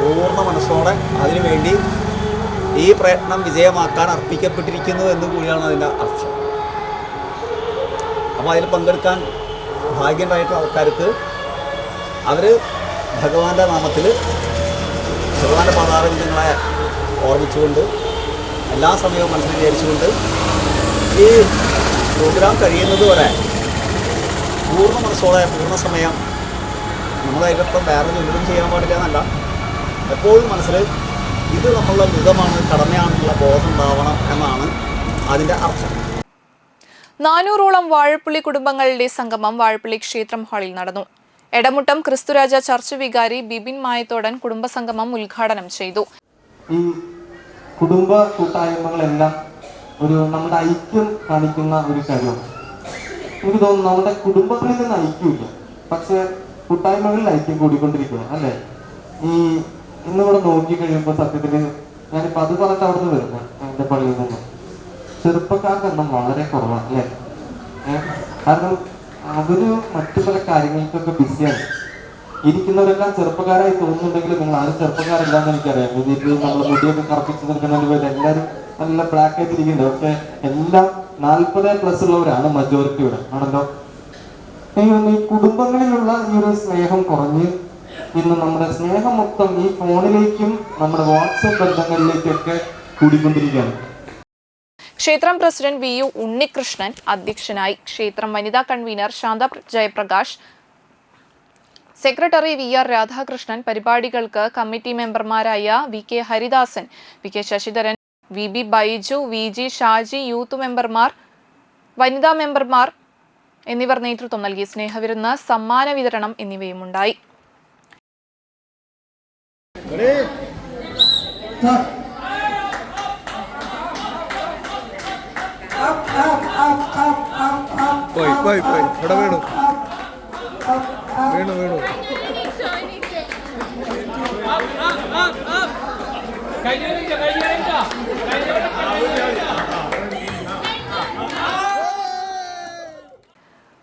പൂർണ്ണ മനസ്സോടെ അതിനുവേണ്ടി ഈ പ്രയത്നം വിജയമാക്കാൻ അർപ്പിക്കപ്പെട്ടിരിക്കുന്നു എന്ന് കൂടിയാണ് അതിൻ്റെ അർത്ഥം. അപ്പോൾ അതിൽ പങ്കെടുക്കാൻ ഭാഗ്യമുണ്ടായിട്ടുള്ള ആൾക്കാർക്ക് അവർ ഭഗവാന്റെ നാമത്തിൽ ഭഗവാന്റെ പാതാരവിന്ദങ്ങളെ ഓർമ്മിച്ചുകൊണ്ട് എല്ലാ സമയവും മനസ്സിൽ വിചാരിച്ചുകൊണ്ട് ഈ പ്രോഗ്രാം കഴിയുന്നത് വരെ പൂർണ്ണ മനസ്സോടെ പൂർണ്ണ സമയം നമ്മളതിനൊപ്പം വേറെ ജോലിയും ചെയ്യാൻ പാടില്ല എന്നല്ല, എപ്പോഴും മനസ്സിൽ ഇത് നമ്മളുടെ മൃഗമാണ്, കടമയാണെന്നുള്ള ബോധം ഉണ്ടാവണം എന്നാണ് അതിൻ്റെ അർത്ഥം.
400ഓളം വാഴപ്പള്ളി കുടുംബങ്ങളുടെ സംഗമം വാഴപ്പള്ളി ക്ഷേത്രം ഹാളിൽ നടന്നു. എടമുട്ടം ക്രിസ്തുരാജ ചർച്ച് വികാരി ബിബിൻ മായത്തോടൻ കുടുംബസംഗമം ഉദ്ഘാടനം ചെയ്തു.
ഈ കുടുംബ കൂട്ടായ്മകളെല്ലാം നമ്മുടെ ഐക്യം കാണിക്കുന്ന ഒരു കാര്യമാണ്. എനിക്ക് തോന്നുന്നു നമ്മുടെ കുടുംബങ്ങളിൽ നിന്ന് ഐക്യമില്ല, പക്ഷെ കൂട്ടായ്മകളിൽ ഐക്യം കൂടിക്കൊണ്ടിരിക്കുക അല്ലേ. ഈ ഇന്നിവിടെ നോക്കി കഴിയുമ്പോൾ സത്യത്തിൽ ഞാനിപ്പോൾ അത് പറഞ്ഞിട്ട് അവിടെ നിന്ന് വരുന്നത് എൻ്റെ പള്ളിയിൽ നിന്ന് ചെറുപ്പക്കാർക്ക് എണ്ണം വളരെ കുറവാണ് അല്ലേ. കാരണം അവര് മറ്റു പല കാര്യങ്ങൾക്കൊക്കെ ബിസിയാണ്. ഇരിക്കുന്നവരെല്ലാം ചെറുപ്പക്കാരായി തോന്നുന്നുണ്ടെങ്കിൽ നിങ്ങൾ ആരും ചെറുപ്പക്കാരല്ലാന്ന് എനിക്കറിയാം. ഇതിൽ നമ്മൾ മുടിയൊക്കെ കറപ്പിച്ച് നിൽക്കുന്നവർ എല്ലാവരും നല്ല ബ്ലാക്ക് ആയിട്ട് ഇരിക്കുന്നുണ്ട്, പക്ഷെ എല്ലാം 40+ ഉള്ളവരാണ് മജോറിറ്റി ഇവിടെ ആണല്ലോ. ഈ കുടുംബങ്ങളിലുള്ള ഈ ഒരു സ്നേഹം കുറഞ്ഞ് ഇന്ന് നമ്മുടെ സ്നേഹം മൊത്തം ഈ ഫോണിലേക്കും നമ്മുടെ വാട്സപ്പ് ബന്ധങ്ങളിലേക്കൊക്കെ കൂടിക്കൊണ്ടിരിക്കുകയാണ്.
ക്ഷേത്രം പ്രസിഡന്റ് VU ഉണ്ണികൃഷ്ണൻ അധ്യക്ഷനായി. ക്ഷേത്രം വനിതാ convener Santha Jayaprakash, secretary VR Radhakrishnan, പരിപാടികൾക്ക് കമ്മിറ്റി മെമ്പർമാരായ VK Haridasan, VK Sasidharan, VB Baiju, VG Shaji, youth മെമ്പർമാർ, വനിതാ മെമ്പർമാർ എന്നിവർ നേതൃത്വം നൽകി. സ്നേഹവിരുന്ന്, സമ്മാന വിതരണം എന്നിവയുമുണ്ടായി.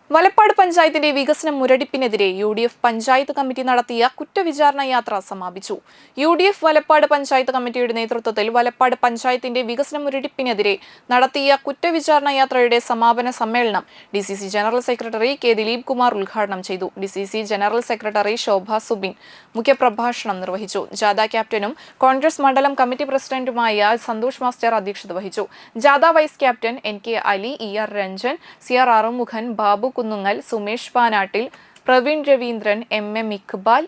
വലപ്പാട് പഞ്ചായത്തിന്റെ വികസന മുരടിപ്പിനെതിരെ UDF പഞ്ചായത്ത് കമ്മിറ്റി നടത്തിയ കുറ്റവിചാരണ യാത്ര സമാപിച്ചു. UDF വലപ്പാട് പഞ്ചായത്ത് കമ്മിറ്റിയുടെ നേതൃത്വത്തിൽ വലപ്പാട് പഞ്ചായത്തിന്റെ വികസന മുരടിപ്പിനെതിരെ നടത്തിയ കുറ്റവിചാരണ യാത്രയുടെ സമാപന സമ്മേളനം DCC general secretary K Dileep Kumar ഉദ്ഘാടനം ചെയ്തു. DCC general secretary Shobha Subin മുഖ്യപ്രഭാഷണം നിർവഹിച്ചു. ജാഥ ക്യാപ്റ്റനും കോൺഗ്രസ് മണ്ഡലം കമ്മിറ്റി പ്രസിഡന്റുമായ സന്തോഷ് മാസ്റ്റർ അധ്യക്ഷത വഹിച്ചു. ജാഥ vice captain NK Ali, ER Ranjan, CR Arumukhan, Babu Kunnungal, Sumesh Panattil, Praveen Raveendran, MM Iqbal,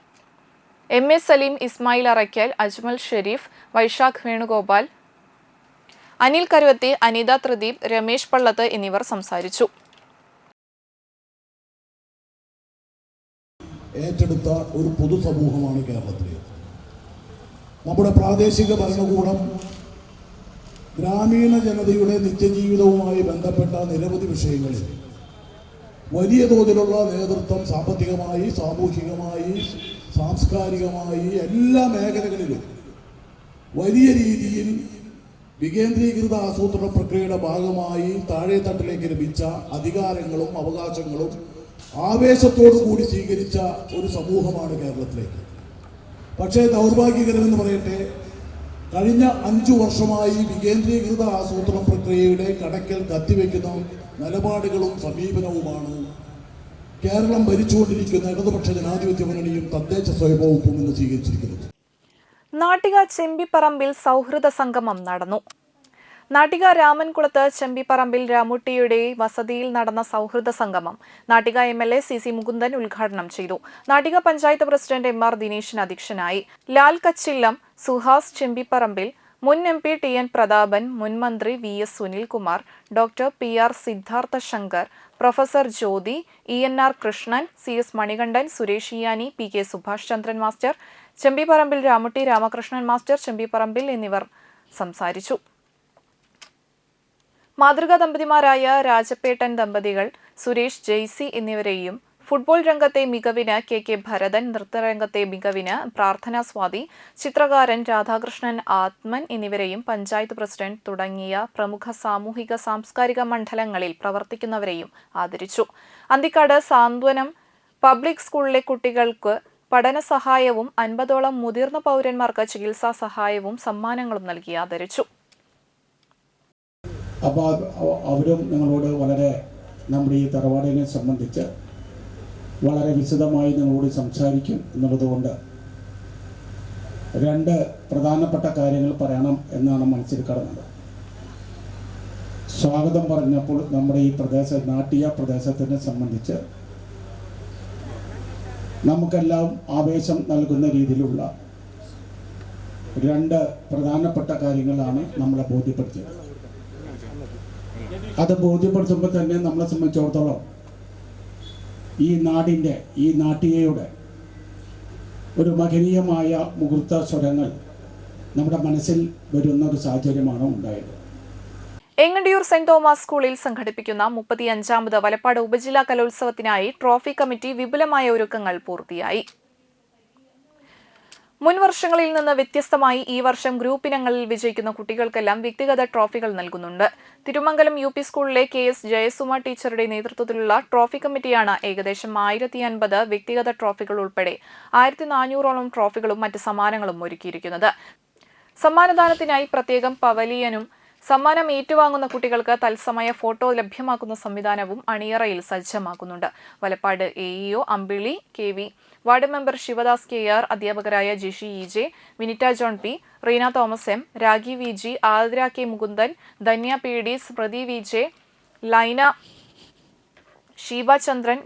MA Saleem, Ismail Araykkal, Ajmal Shereef, Vaishakh Venugopal, Anil Karuvathi, Anitha Trideep, Ramesh Pallath എന്നിവർ സംസാരിച്ചു.
ഏറ്റെടുത്ത ഒരു പൊതുസമൂഹമാണ് കേരളത്തിലെ. നമ്മുടെ പ്രാദേശിക ഭരണകൂടം ഗ്രാമീണ ജനതയുടെ നിത്യജീവിതവുമായി ബന്ധപ്പെട്ട നിരവധി വിഷയങ്ങളിൽ വലിയ തോതിലുള്ള നേതൃത്വം സാമ്പത്തികമായി, സാമൂഹികമായി, സാംസ്കാരികമായി എല്ലാ മേഖലകളിലും വലിയ രീതിയിൽ വികേന്ദ്രീകൃത ആസൂത്രണ പ്രക്രിയയുടെ ഭാഗമായി താഴെത്തട്ടിലേക്ക് ലഭിച്ച അധികാരങ്ങളും അവകാശങ്ങളും ആവേശത്തോടു കൂടി സ്വീകരിച്ച ഒരു സമൂഹമാണ് കേരളത്തിലേക്ക്. പക്ഷേ ദൗർഭാഗ്യകരമെന്ന് പറയട്ടെ, കഴിഞ്ഞ 5 വർഷമായി വികേന്ദ്രീകൃത ആസൂത്രണ പ്രക്രിയയുടെ കടക്കൽ കത്തിവെക്കുന്ന നിലപാടുകളും സമീപനവുമാണ് കേരളം ഭരിച്ചുകൊണ്ടിരിക്കുന്ന ഇടതുപക്ഷ ജനാധിപത്യ മുന്നണിയും തദ്ദേശ സ്വയംഭരണവും ഇന്ന് സ്വീകരിച്ചിരിക്കുന്നത്.
നാട്ടിക ചെമ്പിപ്പറമ്പിൽ സൗഹൃദ സംഗമം നടന്നു. നാട്ടിക രാമൻകുളത്ത് ചെമ്പിപ്പറമ്പിൽ രാമുട്ടിയുടെ വസതിയിൽ നടന്ന സൗഹൃദ സംഗമം നാട്ടിക MLA CC മുകുന്ദൻ ഉദ്ഘാടനം ചെയ്തു. നാട്ടിക പഞ്ചായത്ത് പ്രസിഡന്റ് MR ദിനേശൻ അധ്യക്ഷനായി. ലാൽ കച്ചില്ലം, സുഹാസ് ചെമ്പിപ്പറമ്പിൽ, മുൻ MP TN പ്രതാപൻ, മുൻ മന്ത്രി VS Sunilkumar, doctor PR Siddhartha Shankar, professor Jyothi, ENR Krishnan, CS Manikandan, Suresh Iyani, PK Subhash Chandran master, Chembiparambil Ramutty Ramakrishnan master Chembiparambil എന്നിവർ സംസാരിച്ചു. മാതൃകാ ദമ്പതിമാരായ രാജപ്പേട്ടൻ ദമ്പതികൾ, സുരേഷ് ജെയ്സി എന്നിവരെയും ഫുട്ബോൾ രംഗത്തെ മികവിന് KK ഭരതൻ, നൃത്തരംഗത്തെ മികവിന് പ്രാർത്ഥന സ്വാതി, ചിത്രകാരൻ രാധാകൃഷ്ണൻ ആത്മൻ എന്നിവരെയും പഞ്ചായത്ത് പ്രസിഡന്റ് തുടങ്ങിയ പ്രമുഖ സാമൂഹിക സാംസ്കാരിക മണ്ഡലങ്ങളിൽ പ്രവർത്തിക്കുന്നവരെയും ആദരിച്ചു. അന്തിക്കാട് സാന്ത്വനം പബ്ലിക് സ്കൂളിലെ കുട്ടികൾക്ക് പഠന സഹായവും 50ഓളം മുതിർന്ന പൗരന്മാർക്ക് ചികിത്സാ സഹായവും സമ്മാനങ്ങളും നൽകി ആദരിച്ചു.
അപ്പോൾ അവരും ഞങ്ങളോട് വളരെ നമ്മുടെ ഈ തറവാടിനെ സംബന്ധിച്ച് വളരെ വിശദമായി നിങ്ങളോട് സംസാരിക്കും എന്നുള്ളതുകൊണ്ട് 2 പ്രധാനപ്പെട്ട കാര്യങ്ങൾ പറയണം എന്നാണ് മനസ്സിൽ കടന്നത്. സ്വാഗതം പറഞ്ഞപ്പോൾ നമ്മുടെ ഈ നാട്ടിക പ്രദേശത്തിനെ സംബന്ധിച്ച് നമുക്കെല്ലാം ആവേശം നൽകുന്ന രീതിയിലുള്ള 2 പ്രധാനപ്പെട്ട കാര്യങ്ങളാണ് നമ്മളെ ബോധ്യപ്പെടുത്തിയത്. അത് ബോധ്യപ്പെടുത്തുമ്പോൾ തന്നെ നമ്മളെ സംബന്ധിച്ചിടത്തോളം ഈ നാടിൻ്റെ, ഈ നാട്ടികയുടെ ഒരു മഹനീയമായ മുഹൂർത്ത സ്വരങ്ങൾ നമ്മുടെ മനസ്സിൽ വരുന്ന ഒരു സാഹചര്യമാണ് ഉണ്ടായത്.
എങ്ങണ്ടിയൂർ സെന്റ് തോമസ് സ്കൂളിൽ സംഘടിപ്പിക്കുന്ന 35ാമത് വലപ്പാട് ഉപജില്ലാ കലോത്സവത്തിനായി ട്രോഫി കമ്മിറ്റി വിപുലമായ ഒരുക്കങ്ങൾ പൂർത്തിയായി. മുൻ വർഷങ്ങളിൽ നിന്ന് വ്യത്യസ്തമായി ഈ വർഷം ഗ്രൂപ്പ് ഇനങ്ങളിൽ വിജയിക്കുന്ന കുട്ടികൾക്കെല്ലാം വ്യക്തിഗത ട്രോഫികൾ നൽകുന്നുണ്ട്. തിരുമംഗലം UP സ്കൂളിലെ KS ജയസുമ ടീച്ചറുടെ നേതൃത്വത്തിലുള്ള ട്രോഫി കമ്മിറ്റിയാണ് ഏകദേശം 1050 വ്യക്തിഗത ട്രോഫികൾ ഉൾപ്പെടെ 1400ഓളം ട്രോഫികളും മറ്റ് സമ്മാനങ്ങളും ഒരുക്കിയിരിക്കുന്നത്. സമ്മാനദാനത്തിനായി പ്രത്യേകം പവലിയനും സമ്മാനം ഏറ്റുവാങ്ങുന്ന കുട്ടികൾക്ക് തത്സമയ ഫോട്ടോ ലഭ്യമാക്കുന്ന സംവിധാനവും അണിയറയിൽ സജ്ജമാക്കുന്നുണ്ട്. Valappad AEO Ambili KV, ward member Sivadas KR, അധ്യാപകരായ Jishi EJ, Vinitta John P, Reena Thomas M, Ragi VG, Athira K Mukundan, Dhanya PD, Smrithi VJ, Laina, Sheeba Chandran,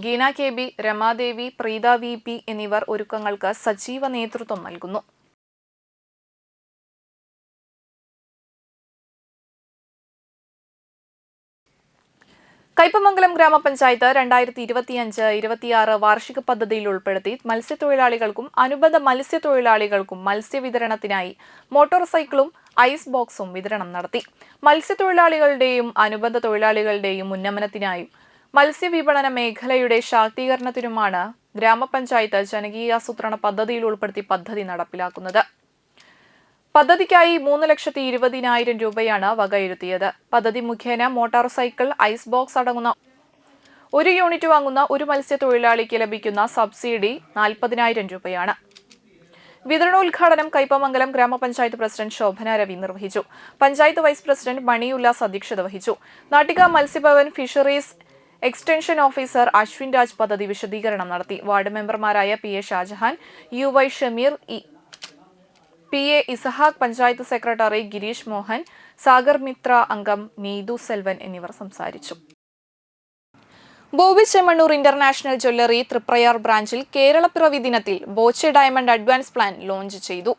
Geena KB, Ramadevi, Preetha VP എന്നിവർ ഒരുക്കങ്ങൾക്ക് സജീവ നേതൃത്വം നൽകുന്നു. കയ്പമംഗലം ഗ്രാമപഞ്ചായത്ത് 2025-26 വാർഷിക പദ്ധതിയിൽ ഉൾപ്പെടുത്തി മത്സ്യത്തൊഴിലാളികൾക്കും അനുബന്ധ മത്സ്യത്തൊഴിലാളികൾക്കും മത്സ്യവിതരണത്തിനായി മോട്ടോർ സൈക്കിളും ഐസ് ബോക്സും വിതരണം നടത്തി. മത്സ്യത്തൊഴിലാളികളുടെയും അനുബന്ധ തൊഴിലാളികളുടെയും ഉന്നമനത്തിനായും മത്സ്യവിപണന മേഖലയുടെ ശാക്തീകരണത്തിനുമാണ് ഗ്രാമപഞ്ചായത്ത് ജനകീയാസൂത്രണ പദ്ധതിയിൽ ഉൾപ്പെടുത്തി പദ്ധതി നടപ്പിലാക്കുന്നത്. പദ്ധതിക്കായി 3,20,000 രൂപയാണ് വകയിരുത്തിയത്. പദ്ധതി മുഖേന മോട്ടോർ സൈക്കിൾ, ഐസ് ബോക്സ് അടങ്ങുന്ന 1 യൂണിറ്റ് വാങ്ങുന്ന ഒരു മത്സ്യത്തൊഴിലാളിക്ക് ലഭിക്കുന്ന സബ്സിഡി 40,000 രൂപയാണ്. വിതരണോദ്ഘാടനം കയ്പമംഗലം ഗ്രാമപഞ്ചായത്ത് പ്രസിഡന്റ് ശോഭന രവി നിർവഹിച്ചു. പഞ്ചായത്ത് വൈസ് പ്രസിഡന്റ് മണി ഉല്ലാസ് അധ്യക്ഷത വഹിച്ചു. Nattika Matsyabhavan fisheries extension officer Aswin Raj പദ്ധതി വിശദീകരണം നടത്തി. വാർഡ് മെമ്പർമാരായ PA Shajahan, UY Shameer, PA Isahak, panchayat secretary Gireesh Mohan, Sagar Mithra അംഗം നീതു സെൽവൻ എന്നിവർ സംസാരിച്ചു. Bobby Chemmanur international jewellery Triprayar ബ്രാഞ്ചിൽ കേരളപ്പിറവി ദിനത്തിൽ Boche diamond advance plan launch ചെയ്തു.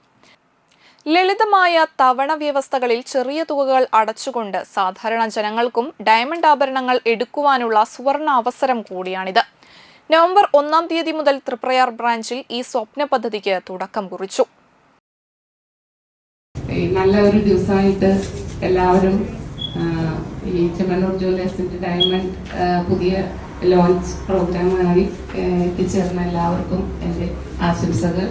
ലളിതമായ തവണ വ്യവസ്ഥകളിൽ ചെറിയ തുകകൾ അടച്ചുകൊണ്ട് സാധാരണ ജനങ്ങൾക്കും ഡയമണ്ട് ആഭരണങ്ങൾ എടുക്കുവാനുള്ള സുവർണ അവസരം കൂടിയാണിത്. നവംബർ 1-ാം തീയതി മുതൽ തൃപ്രയാർ ബ്രാഞ്ചിൽ ഈ സ്വപ്ന പദ്ധതിക്ക് തുടക്കം കുറിച്ചു.
നല്ല ഒരു ദിവസമായിട്ട് എല്ലാവരും ഈ ചെമ്മണ്ണൂർ ജ്വല്ലേഴ്സിൻ്റെ ഡയമണ്ട് പുതിയ ലോഞ്ച് പ്രോഗ്രാമായി എത്തിച്ചേർന്ന എല്ലാവർക്കും എൻ്റെ ആശംസകൾ.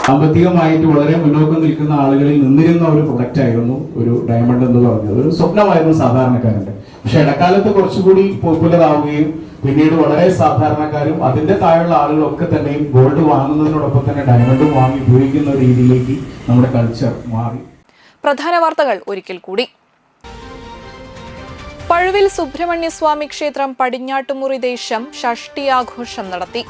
സാമ്പത്തികമായിട്ട് വളരെ മുന്നോക്കം നിൽക്കുന്ന ആളുകളിൽ നിന്നിരുന്ന ഒരു പ്രൊഡക്റ്റ് ആയിരുന്നു ഒരു ഡയമണ്ട് എന്ന് പറഞ്ഞത്. ഒരു സ്വപ്നമായിരുന്നു സാധാരണക്കാരൻ്റെ. പക്ഷെ ഇടക്കാലത്ത് കുറച്ചുകൂടി പോപ്പുലർ ആവുകയും പിന്നീട് വളരെ സാധാരണക്കാരും അതിന്റെ താഴെയുള്ള ആളുകളൊക്കെ തന്നെയും ഗോൾഡ് വാങ്ങുന്നതിനോടൊപ്പം തന്നെ ഡയമണ്ടും വാങ്ങി ഉപയോഗിക്കുന്ന ഒരു രീതിയിലേക്ക് നമ്മുടെ കൾച്ചർ മാറി.
പ്രധാന വാർത്തകൾ ഒരിക്കൽ കൂടി. പഴുവിൽ സുബ്രഹ്മണ്യസ്വാമി ക്ഷേത്രം പടിഞ്ഞാട്ടുമുറി ദേശം ഷഷ്ഠി ആഘോഷം നടത്തി.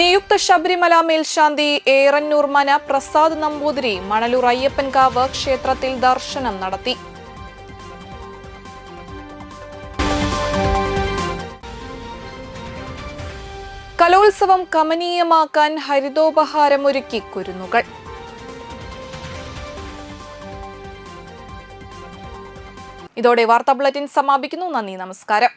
നിയുക്ത ശബരിമല മേൽശാന്തി ഏറന്നൂർ മന പ്രസാദ് നമ്പൂതിരി മണലൂർ അയ്യപ്പൻകാവ് ക്ഷേത്രത്തിൽ ദർശനം നടത്തി. കലോത്സവം കമനീയമാക്കാൻ ഹരിതോപഹാരമൊരുക്കി കുരുന്നുകൾ. ഇതോടെ വാർത്താ ബുള്ളറ്റിൻ സമാപിക്കുന്നു. നന്ദി, നമസ്കാരം.